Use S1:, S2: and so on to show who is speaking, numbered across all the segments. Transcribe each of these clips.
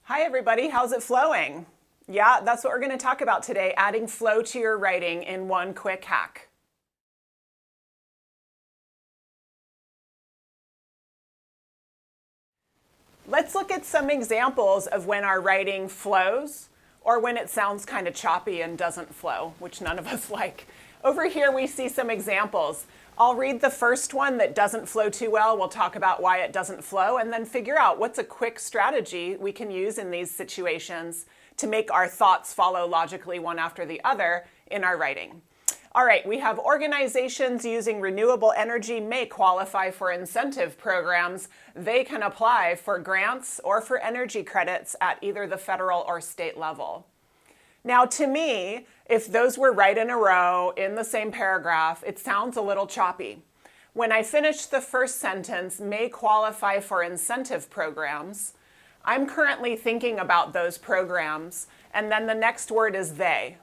S1: Hi everybody, how's it flowing? Yeah, that's what we're going to talk about today, adding flow to your writing in one quick hack. Let's look at some examples of when our writing flows or when it sounds kind of choppy and doesn't flow, which none of us like. Over here we see some examples. I'll read the first one that doesn't flow too well. We'll talk about why it doesn't flow and then figure out what's a quick strategy we can use in these situations to make our thoughts follow logically one after the other in our writing. All right, we have organizations using renewable energy may qualify for incentive programs. They can apply for grants or for energy credits at either the federal or state level. Now, to me, if those were right in a row in the same paragraph, it sounds a little choppy. When I finish the first sentence, may qualify for incentive programs, I'm currently thinking about those programs, and then the next word is they.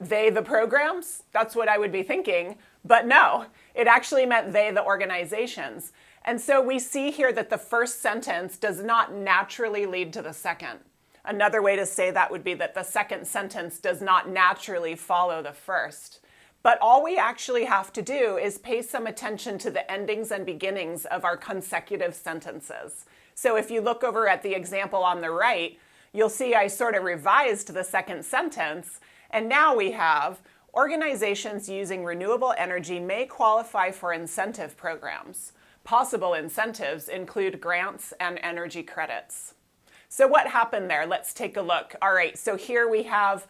S1: They, the programs? That's what I would be thinking, but no, it actually meant they, the organizations. And so we see here that the first sentence does not naturally lead to the second. Another way to say that would be that the second sentence does not naturally follow the first. But all we actually have to do is pay some attention to the endings and beginnings of our consecutive sentences. So if you look over at the example on the right, you'll see I sort of revised the second sentence, and now we have organizations using renewable energy may qualify for incentive programs. Possible incentives include grants and energy credits. So what happened there? Let's take a look. All right, so here we have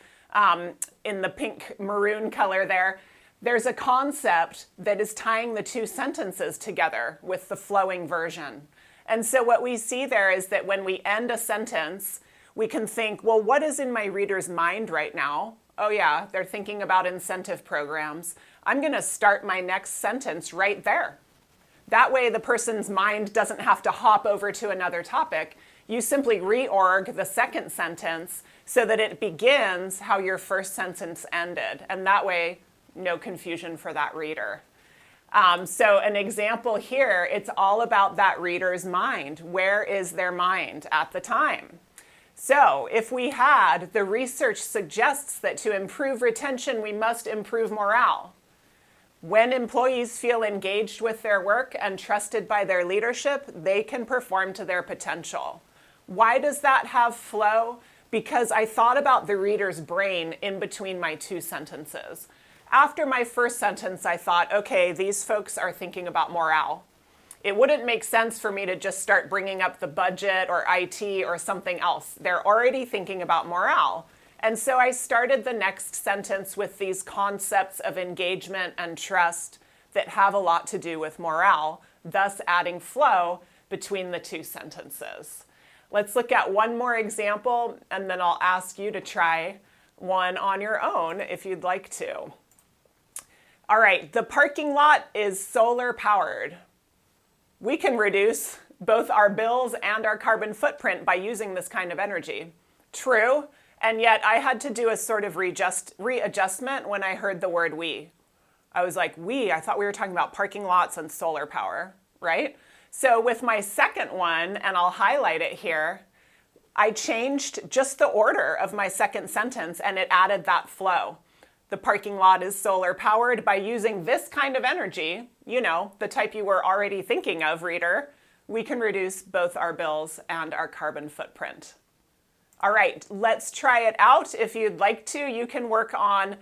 S1: in the pink maroon color there's a concept that is tying the two sentences together with the flowing version. And so what we see there is that when we end a sentence, we can think, well, what is in my reader's mind right now? Oh yeah, they're thinking about incentive programs. I'm going to start my next sentence right there. That way the person's mind doesn't have to hop over to another topic. You simply reorg the second sentence so that it begins how your first sentence ended. And that way, no confusion for that reader. So an example here, it's all about that reader's mind. Where is their mind at the time? So if we had, the research suggests that to improve retention, we must improve morale. When employees feel engaged with their work and trusted by their leadership, they can perform to their potential. Why does that have flow? Because I thought about the reader's brain in between my two sentences. After my first sentence, I thought, okay, these folks are thinking about morale. It wouldn't make sense for me to just start bringing up the budget or IT or something else. They're already thinking about morale. And so I started the next sentence with these concepts of engagement and trust that have a lot to do with morale, thus adding flow between the two sentences. Let's look at one more example, and then I'll ask you to try one on your own if you'd like to. All right, the parking lot is solar powered. We can reduce both our bills and our carbon footprint by using this kind of energy. True, and yet I had to do a sort of readjustment when I heard the word we. I was like, we? I thought we were talking about parking lots and solar power, right? So with my second one, and I'll highlight it here, I changed just the order of my second sentence and it added that flow. The parking lot is solar powered by using this kind of energy, you know, the type you were already thinking of, reader. We can reduce both our bills and our carbon footprint. All right, let's try it out. If you'd like to, you can work on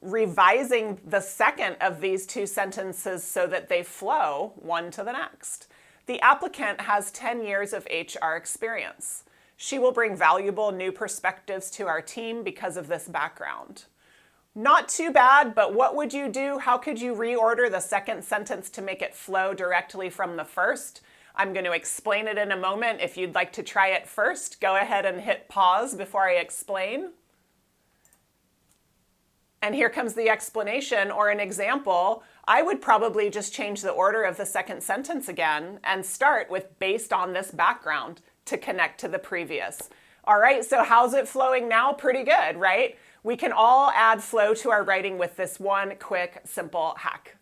S1: revising the second of these two sentences so that they flow one to the next. The applicant has 10 years of HR experience. She will bring valuable new perspectives to our team because of this background. Not too bad, but what would you do? How could you reorder the second sentence to make it flow directly from the first? I'm going to explain it in a moment. If you'd like to try it first, go ahead and hit pause before I explain. And here comes the explanation or an example. I would probably just change the order of the second sentence again and start with based on this background to connect to the previous. All right, so how's it flowing now? Pretty good, right? We can all add flow to our writing with this one quick, simple hack.